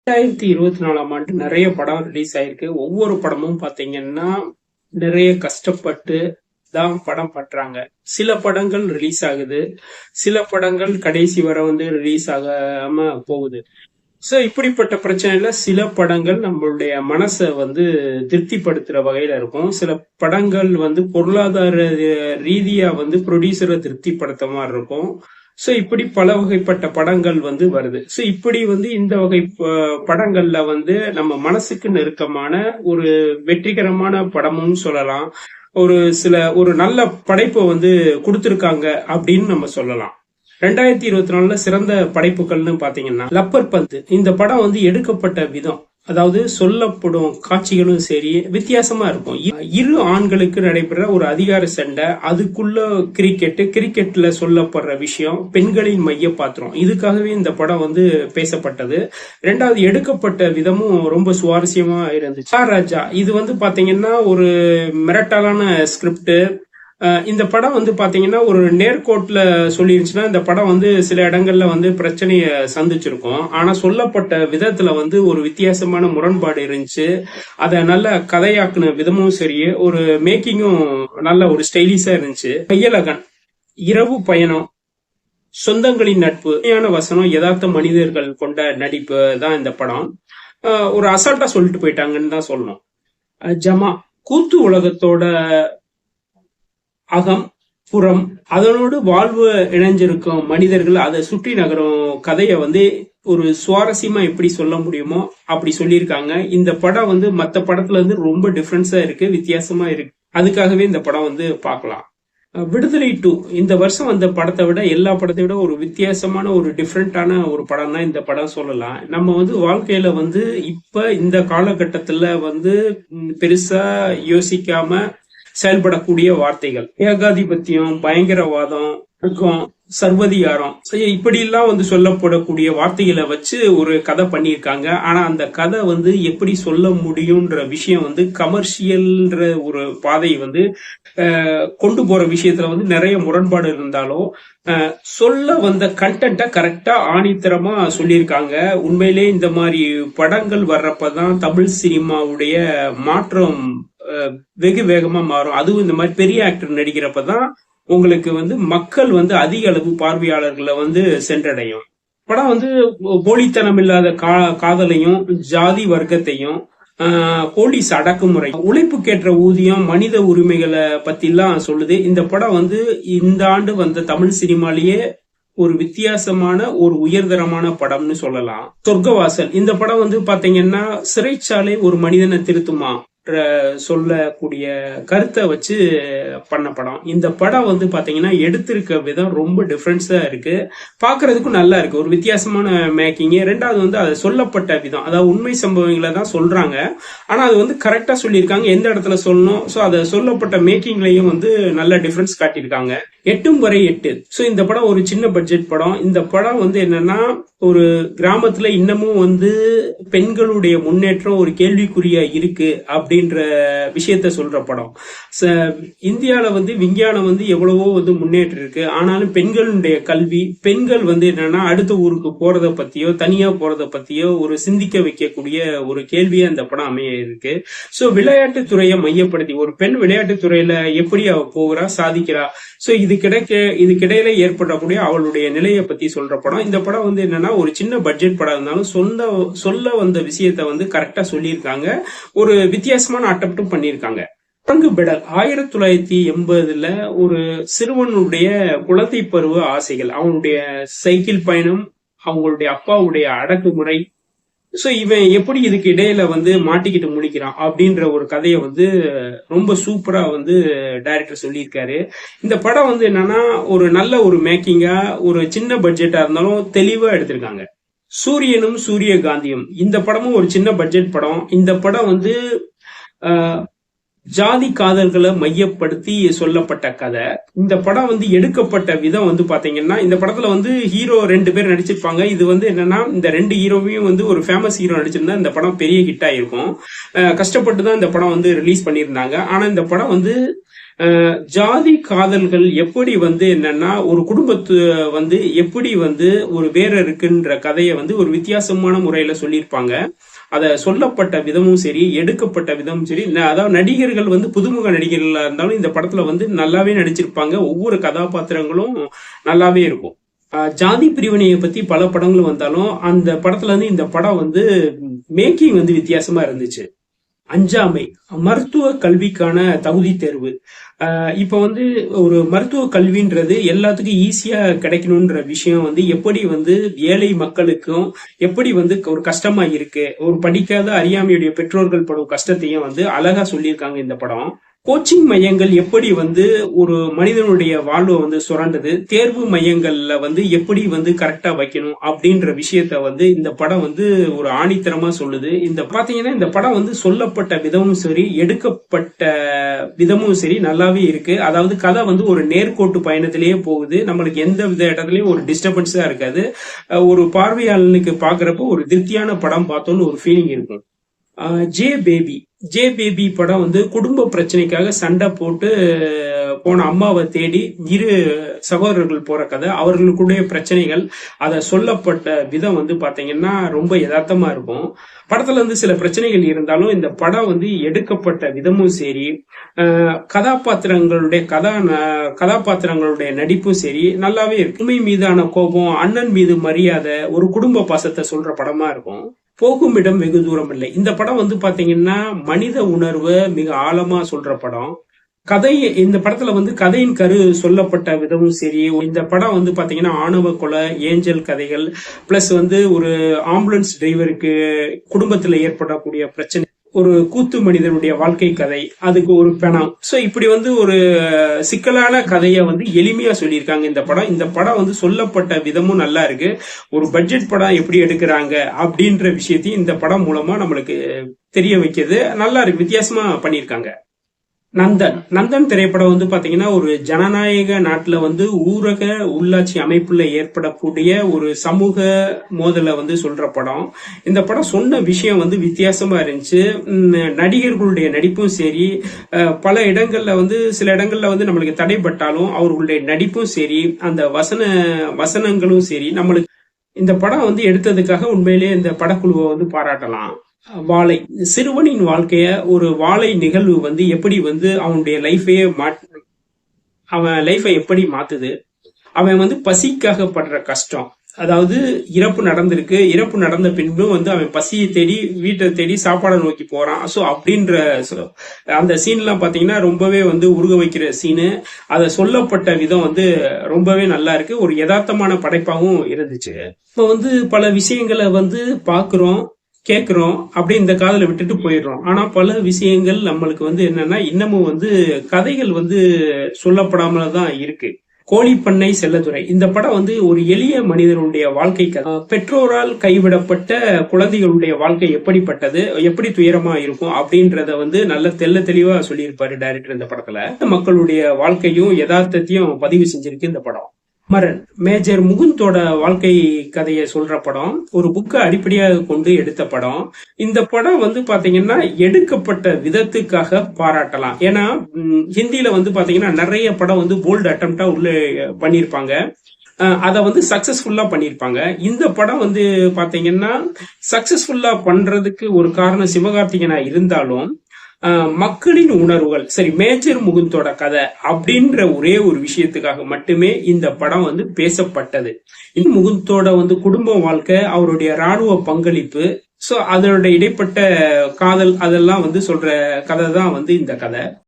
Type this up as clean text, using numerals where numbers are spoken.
2024ஆம் ஆண்டு நிறைய படம் ரிலீஸ் ஆயிருக்கு. ஒவ்வொரு படமும் பாத்தீங்கன்னா நிறைய கஷ்டப்பட்டு தான் படம் பண்றாங்க. சில படங்கள் ரிலீஸ் ஆகுது, சில படங்கள் கடைசி வரை ரிலீஸ் ஆகாம போகுது. சோ இப்படிப்பட்ட பிரச்சனையில சில படங்கள் நம்மளுடைய மனசை திருப்திப்படுத்துற வகையில இருக்கும். சில படங்கள் பொருளாதார ரீதியா ப்ரொடியூசரை திருப்திப்படுத்த மாதிரி இருக்கும். சோ இப்படி பல வகைப்பட்ட படங்கள் வருது. சோ இப்படி இந்த வகை படங்கள்ல நம்ம மனசுக்கு நெருக்கமான ஒரு வெற்றிகரமான படமும் சொல்லலாம். ஒரு நல்ல படைப்பை கொடுத்திருக்காங்க அப்படின்னு நம்ம சொல்லலாம். 2024 சிறந்த படைப்புகள்னு பாத்தீங்கன்னா லப்பர் பந்து. இந்த படம் எடுக்கப்பட்ட விதம், அதாவது சொல்லப்படும் காட்சிகளும் சரி வித்தியாசமா இருக்கும். இரு ஆண்களுக்கு நடைபெற ஒரு அதிகார சண்டை, அதுக்குள்ள கிரிக்கெட்ல சொல்லப்படுற விஷயம், பெண்களின் மைய பாத்திரம், இதுக்காகவே இந்த படம் பேசப்பட்டது. ரெண்டாவது, எடுக்கப்பட்ட விதமும் ரொம்ப சுவாரஸ்யமா இருந்துச்சு. ராஜா இது பாத்தீங்கன்னா ஒரு மிரட்டலான ஸ்கிரிப்ட். இந்த படம் பாத்தீங்கன்னா ஒரு நேர்கோட்ல சொல்லிருச்சுன்னா இந்த படம் சில இடங்கள்ல பிரச்சனைய சந்திச்சிருக்கும். ஆனா சொல்லப்பட்ட விதத்துல ஒரு வித்தியாசமான முரண்பாடு இருந்துச்சு. அத நல்ல கதையாக்குன விதமும் சரி, ஒரு மேக்கிங்கும் நல்ல ஒரு ஸ்டைலிஷா இருந்துச்சு. கையலகன், இரவு பயணம், சொந்தங்களின் நட்பு, உண்மையான வசனம், யதார்த்த மனிதர்கள் கொண்ட நடிப்பு தான் இந்த படம். ஒரு அசால்ட்டா சொல்லிட்டு போயிட்டாங்கன்னு தான் சொல்லணும். ஜமா, கூத்து உலகத்தோட அகம் புறம், அதனோடு வாழ்வு இணைஞ்சிருக்கும் மனிதர்கள், அதை சுற்றி நகரும் கதையை ஒரு சுவாரஸ்யமா எப்படி சொல்ல முடியுமோ அப்படி சொல்லியிருக்காங்க. இந்த படம் மத்த படத்துல ரொம்ப டிஃபரன்ஸா இருக்கு, வித்தியாசமா இருக்கு. அதுக்காகவே இந்த படம் பார்க்கலாம். விடுதலை 2 இந்த வருஷம் வந்த படத்தை விட, எல்லா படத்தை விட ஒரு வித்தியாசமான ஒரு டிஃப்ரெண்டான ஒரு படம் தான் இந்த படம் சொல்லலாம். நம்ம வாழ்க்கையில இப்ப இந்த காலகட்டத்துல பெருசா யோசிக்காம செயல்படக்கூடிய வார்த்தைகள், ஏகாதிபத்தியம், பயங்கரவாதம், சர்வதிகாரம், இப்படி எல்லாம் சொல்லப்படக்கூடிய வார்த்தைகளை வச்சு ஒரு கதை பண்ணியிருக்காங்க. ஆனா அந்த கதை எப்படி சொல்ல முடியும்ன்ற விஷயம் கமர்ஷியல்ன்ற ஒரு பாதை கொண்டு போற விஷயத்துல நிறைய முரண்பாடு இருந்தாலும் சொல்ல வந்த கண்டென்ட்டை கரெக்டா ஆணித்தரமா சொல்லியிருக்காங்க. உண்மையிலே இந்த மாதிரி படங்கள் வர்றப்பதான் தமிழ் சினிமாவுடைய மாற்றம் வெகு வேகமா மாறும். அதுவும் இந்த மாதிரி பெரிய ஆக்டர் நடிக்கிறப்பதான் உங்களுக்கு மக்கள் அதிக அளவு பார்வையாளர்களை சென்றடையும். படம் போலித்தனம் இல்லாத காதலையும், ஜாதி வர்க்கத்தையும், போலீஸ் அடக்குமுறை, உழைப்புக்கேற்ற ஊதியம், மனித உரிமைகளை பத்தி எல்லாம் சொல்லுது. இந்த படம் இந்த ஆண்டு வந்த தமிழ் சினிமாலேயே ஒரு வித்தியாசமான ஒரு உயர்தரமான படம்னு சொல்லலாம். சொர்க்கவாசல், இந்த படம் பாத்தீங்கன்னா சிறைச்சாலை ஒரு மனிதனை திருத்துமா சொல்லக்கூடிய கருத்தை வச்சு பண்ண படம். இந்த படம் பாத்தீங்கன்னா எடுத்திருக்க விதம் ரொம்ப டிஃபரன்ஸா இருக்கு, பாக்குறதுக்கும் நல்லா இருக்கு, ஒரு வித்தியாசமான மேக்கிங். ரெண்டாவது அதை சொல்லப்பட்ட விதம், அதாவது உண்மை சம்பவங்களை தான் சொல்றாங்க, ஆனா அது கரெக்டா சொல்லியிருக்காங்க, எந்த இடத்துல சொல்லணும். சோ அதை சொல்லப்பட்ட மேக்கிங்லயும் நல்ல டிஃபரன்ஸ் காட்டியிருக்காங்க. 8ம் வரை 8. சோ இந்த படம் ஒரு சின்ன பட்ஜெட் படம். இந்த படம் என்னன்னா ஒரு கிராமத்துல இன்னமும் பெண்களுடைய முன்னேற்றம் ஒரு கேள்விக்குறியா இருக்கு அப்படின்ற விஷயத்த சொல்ற படம். இந்தியால விஞ்ஞானம் எவ்வளவோ முன்னேற்றம் இருக்கு, ஆனாலும் பெண்களுடைய கல்வி, பெண்கள் என்னன்னா அடுத்த ஊருக்கு போறத பத்தியோ தனியா போறத பத்தியோ ஒரு சிந்திக்க வைக்கக்கூடிய ஒரு கேள்வியா அந்த படம் அமைய இருக்கு. சோ விளையாட்டுத்துறையை மையப்படுத்தி ஒரு பெண் விளையாட்டுத்துறையில எப்படி அவ போகிறா, சாதிக்கிறா, சோ இதுக்கிடையில ஏற்படக்கூடிய அவளுடைய நிலையை பத்தி சொல்ற படம். இந்த படம் என்னன்னா ஒரு சின்ன பட்ஜெட் படம் இருந்தாலும் சொல்ல வந்த விஷயத்த கரெக்டா சொல்லியிருக்காங்க, ஒரு வித்தியாசமான அட்டம்ப்டும் பண்ணியிருக்காங்க. குரங்கு பெடல் 1980ல ஒரு சிறுவனுடைய குழந்தை பருவ ஆசைகள், அவனுடைய சைக்கிள் பயணம், அவங்களுடைய அப்பாவுடைய அடக்குமுறை, சோ இவன் எப்படி இதுக்கு இடையில மாட்டிக்கிட்டு முடிக்கிறான் அப்படின்ற ஒரு கதையை ரொம்ப சூப்பரா டைரக்டர் சொல்லியிருக்காரு. இந்த படம் என்னன்னா ஒரு நல்ல ஒரு மேக்கிங்கா, ஒரு சின்ன பட்ஜெட்டா இருந்தாலும் தெளிவா எடுத்திருக்காங்க. சூரியனும் சூரியகாந்தியும், இந்த படமும் ஒரு சின்ன பட்ஜெட் படம். இந்த படம் ஜாதி காதல்களை மையப்படுத்தி சொல்லப்பட்ட கதை. இந்த படம் எடுக்கப்பட்ட விதம் பாத்தீங்கன்னா, இந்த படத்துல ஹீரோ 2 பேர் நடிச்சிருப்பாங்க. இது என்னன்னா இந்த 2 ஹீரோவையும் ஒரு ஃபேமஸ் ஹீரோ நடிச்சிருந்தா இந்த படம் பெரிய ஹிட் ஆயிருக்கும். கஷ்டப்பட்டு தான் இந்த படம் ரிலீஸ் பண்ணியிருந்தாங்க. ஆனா இந்த படம் ஜாதி காதல்கள் எப்படி வந்து என்னன்னா ஒரு குடும்பத்து வந்து எப்படி வந்து ஒரு வேற இருக்குன்ற கதையை வந்து ஒரு வித்தியாசமான முறையில சொல்லியிருப்பாங்க. அத சொல்லப்பட்ட விதமும் சரி, எடுக்கப்பட்ட விதமும் சரி, அதாவது நடிகர்கள் வந்து புதுமுக நடிகர்களா இருந்தாலும் இந்த படத்துல வந்து நல்லாவே நடிச்சிருப்பாங்க. ஒவ்வொரு கதாபாத்திரங்களும் நல்லாவே இருக்கும். ஜாதி பிரிவினையை பத்தி பல படங்கள் வந்தாலும் அந்த படத்துல இருந்து இந்த படம் வந்து மேக்கிங் வந்து வித்தியாசமா இருந்துச்சு. அஞ்சாமை மருத்துவ கல்விக்கான தகுதி தேர்வு. இப்ப வந்து ஒரு மருத்துவ கல்வின்றது எல்லாத்துக்கும் ஈஸியா கிடைக்கணும்ன்ற விஷயம் வந்து எப்படி வந்து ஏழை மக்களுக்கும் எப்படி வந்து ஒரு கஷ்டமா இருக்கு, ஒரு படிக்காத அறியாமையுடைய பெற்றோர்கள் படும் கஷ்டத்தையும் வந்து அழகா சொல்லியிருக்காங்க இந்த படம். கோச்சிங் மையங்கள் எப்படி வந்து ஒரு மனிதனுடைய வாழ்வை வந்து சுரண்டது, தேர்வு மையங்கள்ல வந்து எப்படி வந்து கரெக்டா வைக்கணும் அப்படின்ற விஷயத்த வந்து இந்த படம் வந்து ஒரு ஆணித்தரமா சொல்லுது. இந்த பாத்தீங்கன்னா இந்த படம் வந்து சொல்லப்பட்ட விதமும் சரி, எடுக்கப்பட்ட விதமும் சரி நல்லாவே இருக்கு. அதாவது கதை வந்து ஒரு நேர்கோட்டு பயணத்திலேயே போகுது. நம்மளுக்கு எந்த வித இடத்துலயும் ஒரு டிஸ்டர்பன்ஸா இருக்காது. ஒரு பார்வையாளனுக்கு பாக்குறப்போ ஒரு திருப்தியான படம் பார்த்தோன்னு ஒரு ஃபீலிங் இருக்கும். ஜே பேபி படம் வந்து குடும்ப பிரச்சனைக்காக சண்டை போட்டு போன அம்மாவை தேடி இரு சகோதரர்கள் போற கதை, அவர்களுக்குடைய பிரச்சனைகள், அதை சொல்லப்பட்ட விதம் வந்து பாத்தீங்கன்னா ரொம்ப யதார்த்தமா இருக்கும். படத்துல வந்து சில பிரச்சனைகள் இருந்தாலும் இந்த படம் வந்து எடுக்கப்பட்ட விதமும் சரி, கதாபாத்திரங்களுடைய நடிப்பும் சரி நல்லாவே இருக்கு. உண்மை மீதான கோபம், அண்ணன் மீது மரியாதை, ஒரு குடும்ப பாசத்தை சொல்ற படமா இருக்கும். போகும் இடம் வெகு தூரம் இல்லை. இந்த படம் வந்து பாத்தீங்கன்னா மனித உணர்வை மிக ஆழமா சொல்ற படம். இந்த படத்துல வந்து கதையின் கரு சொல்லப்பட்ட விதமும் சரி, இந்த படம் வந்து பாத்தீங்கன்னா ஆணவ கொலை, ஏஞ்சல் கதைகள், பிளஸ் வந்து ஒரு ஆம்புலன்ஸ் டிரைவருக்கு குடும்பத்துல ஏற்படக்கூடிய பிரச்சனை, ஒரு கூத்து மனிதனுடைய வாழ்க்கை கதை, அதுக்கு ஒரு பெணம். சோ இப்படி வந்து ஒரு சிக்கலான கதையை வந்து எளிமையா சொல்லியிருக்காங்க இந்த படம். இந்த படம் வந்து சொல்லப்பட்ட விதமும் நல்லா இருக்கு. ஒரு பட்ஜெட் படம் எப்படி எடுக்கிறாங்க அப்படின்ற விஷயத்தையும் இந்த படம் மூலமா நம்மளுக்கு தெரிய வைக்கிறது. நல்லா இருக்கு, வித்தியாசமா பண்ணியிருக்காங்க. நந்தன் திரைப்படம் வந்து பாத்தீங்கன்னா ஒரு ஜனநாயக நாட்டுல வந்து ஊரக உள்ளாட்சி அமைப்புல ஏற்படக்கூடிய ஒரு சமூக மோதலை வந்து சொல்ற படம். இந்த படம் சொன்ன விஷயம் வந்து வித்தியாசமா இருந்துச்சு. நடிகர்களுடைய நடிப்பும் சரி, பல இடங்கள்ல வந்து சில இடங்கள்ல வந்து நம்மளுக்கு தடைப்பட்டாலும் அவர்களுடைய நடிப்பும் சரி, அந்த வசனங்களும் சரி, நம்மளுக்கு இந்த படம் வந்து எடுத்ததுக்காக உண்மையிலேயே இந்த படக்குழுவை வந்து பாராட்டலாம். வாழை சிறுவனின் வாழ்க்கைய ஒரு வாழை நிகழ்வு வந்து எப்படி வந்து அவனுடைய அவன் லைஃபை எப்படி மாத்துது, அவன் வந்து பசிக்காக படுற கஷ்டம், அதாவது இறப்பு நடந்திருக்கு, இறப்பு நடந்த பின்பு வந்து அவன் பசியை தேடி வீட்டை தேடி சாப்பாடை நோக்கி போறான். ஸோ அப்படின்ற அந்த சீன்லாம் பாத்தீங்கன்னா ரொம்பவே வந்து உருக வைக்கிற சீனு. அதை சொல்லப்பட்ட விதம் வந்து ரொம்பவே நல்லா இருக்கு. ஒரு யதார்த்தமான படைப்பாகவும் இருந்துச்சு. இப்போ வந்து பல விஷயங்களை வந்து பாக்குறோம், கேக்குறோம், அப்படி இந்த காதல விட்டுட்டு போயிடுறோம். ஆனா பல விஷயங்கள் நம்மளுக்கு வந்து என்னன்னா இன்னமும் வந்து கதைகள் வந்து சொல்லப்படாமல தான் இருக்கு. கோழிப்பண்ணை செல்லதுரை இந்த படம் வந்து ஒரு எளிய மனிதனுடைய வாழ்க்கை கதை. பெற்றோரால் கைவிடப்பட்ட குழந்தைகளுடைய வாழ்க்கை எப்படிப்பட்டது, எப்படி துயரமா இருக்கும் அப்படின்றத வந்து நல்ல தெளிவா சொல்லியிருப்பாரு டைரக்டர் இந்த படத்துல. மக்களுடைய வாழ்க்கையும் யதார்த்தத்தையும் பதிவு செஞ்சிருக்கு இந்த படம். மரன் மேஜர் முகுந்தோட வாழ்க்கை கதையை சொல்ற படம், ஒரு புக்கை அடிப்படையாக கொண்டு எடுத்த படம். இந்த படம் வந்து பாத்தீங்கன்னா எடுக்கப்பட்ட விதத்துக்காக பாராட்டலாம். ஏன்னா ஹிந்தியில வந்து பாத்தீங்கன்னா நிறைய படம் வந்து போல்டு அட்டம்ப்டா உள்ள பண்ணிருப்பாங்க, அத வந்து சக்சஸ்ஃபுல்லா பண்ணிருப்பாங்க. இந்த படம் வந்து பாத்தீங்கன்னா சக்சஸ்ஃபுல்லா பண்றதுக்கு ஒரு காரணம் சிவகார்த்திகேயனா இருந்தாலும் மக்களின் உணர்வுகள் சரி, மேஜர் முகுந்தோட கதை அப்படின்ற ஒரே ஒரு விஷயத்துக்காக மட்டுமே இந்த படம் வந்து பேசப்பட்டது. இந்த முகுந்தோட வந்து குடும்ப வாழ்க்கை, அவருடைய ராணுவ பங்களிப்பு, சோ அதோட இடைப்பட்ட காதல், அதெல்லாம் வந்து சொல்ற கதை தான் வந்து இந்த கதை.